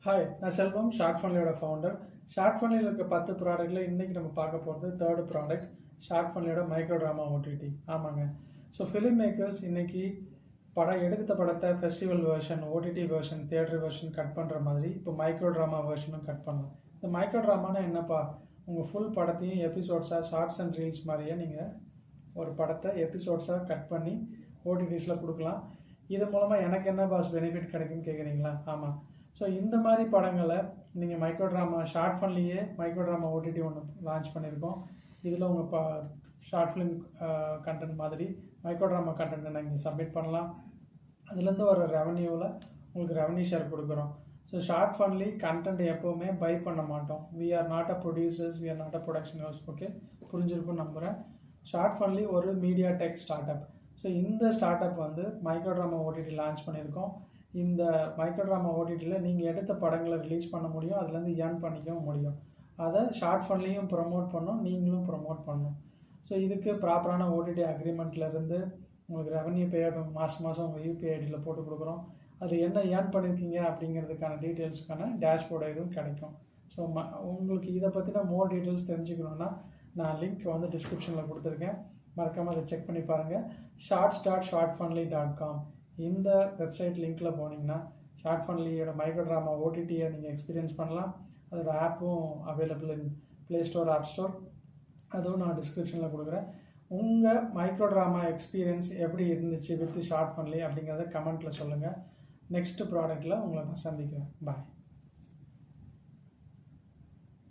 Hi, நான் செல்வம் ஷார்ட் ஃபன்லியோட ஃபவுண்டர். ஷார்ட் ஃபன்லியில் இருக்க 10 ப்ராடக்ட்டில் இன்றைக்கி நம்ம பார்க்க போகிறது தேர்ட் ப்ராடக்ட் ஷார்ட் ஃபன்லியோட மைக்ரோ ட்ராமா ஓடிடி. ஆமாங்க. ஸோ ஃபிலிம் மேக்கர்ஸ் இன்றைக்கி எடுத்த படத்தை festival version, OTT version, theatre version cut பண்ணுற மாதிரி இப்போ மைக்ரோ ட்ராமா வெர்ஷனும் கட் பண்ணலாம். இந்த மைக்ரோ ட்ராமானா என்னப்பா, உங்கள் ஃபுல் படத்தையும் எபிசோட்ஸாக ஷார்ட்ஸ் அண்ட் ரீல்ஸ் மாதிரியே நீங்கள் ஒரு படத்தை எபிசோட்ஸாக கட் பண்ணி ஓடிடிஸில் கொடுக்கலாம். இது மூலமாக எனக்கு என்ன பாஸ் பெனிஃபிட் கிடைக்குன்னு கேட்குறீங்களா? ஆமாம். ஸோ இந்த மாதிரி படங்களை நீங்கள் மைக்ரோ ட்ராமா ஷார்ட் ஃபன்லேயே மைக்ரோ ட்ராமா ஓடிடி ஒன்று லான்ச் பண்ணியிருக்கோம். இதில் உங்கள் ஷார்ட் ஃபிலிம் கண்டென்ட் மாதிரி மைக்ரோ ட்ராமா கண்டென்ட்டை நீங்கள் சப்மிட் பண்ணலாம். அதுலேருந்து வர ரெவன்யூவில் உங்களுக்கு ரெவன்யூ ஷேர் கொடுக்குறோம். ஸோ ஷார்ட் ஃபன்லி கண்டென்ட் எப்போவுமே பை பண்ண மாட்டோம். We are not a producers, we are not a production house. Okay, புரிஞ்சிருக்குன்னு நம்புகிறேன். ஷார்ட் ஃபன்லி ஒரு media tech start up. So இந்த ஸ்டார்ட் அப் வந்து மைக்ரோ ட்ராமா ஓடிடி லான்ச் பண்ணியிருக்கோம். இந்த மைக்ரோ ட்ராமா ஓடிடியில் நீங்கள் எடுத்த படங்களை ரிலீஸ் பண்ண முடியும், அதுலேருந்து ஏர்ன் பண்ணிக்கவும் முடியும். அதை ஷார்ட் ஃபன்லேயும் ப்ரொமோட் பண்ணணும், நீங்களும் ப்ரொமோட் பண்ணணும். ஸோ இதுக்கு ப்ராப்பரான ஓடிடி அக்ரிமெண்ட்லேருந்து உங்களுக்கு ரெவன்யூ பேட் மாதம் உங்கள் யூபிஐ ஐடியில் போட்டு கொடுக்குறோம். அது என்ன ஏர்ன் பண்ணியிருக்கீங்க அப்படிங்கிறதுக்கான டீட்டெயில்ஸுக்கான டேஷ்போர்டு இதுவும் கிடைக்கும். ஸோ உங்களுக்கு இதை பற்றின மோர் டீட்டெயில்ஸ் தெரிஞ்சுக்கணுன்னா நான் லிங்க் வந்து டிஸ்கிரிப்ஷனில் கொடுத்துருக்கேன், மறக்காமல் அதை செக் பண்ணி பாருங்கள். shots.shortfunly.com இந்த வெப்சைட் லிங்க்கில் போனீங்கன்னா ஷார்ட் ஃபன்லியோட மைக்ரோ ட்ராமா ஓடிடியை நீங்கள் எக்ஸ்பீரியன்ஸ் பண்ணலாம். அதோட ஆப்பும் available in Play Store, App Store. அதுவும் நான் டிஸ்கிரிப்ஷனில் கொடுக்குறேன். உங்கள் மைக்ரோ ட்ராமா எக்ஸ்பீரியன்ஸ் எப்படி இருந்துச்சு வித் ஷார்ட் ஃபன்லி அப்படிங்கிறத கமெண்ட்டில் சொல்லுங்கள். நெக்ஸ்ட் ப்ராடக்ட்டில் உங்களை நான் சந்திக்கிறேன். பாய்.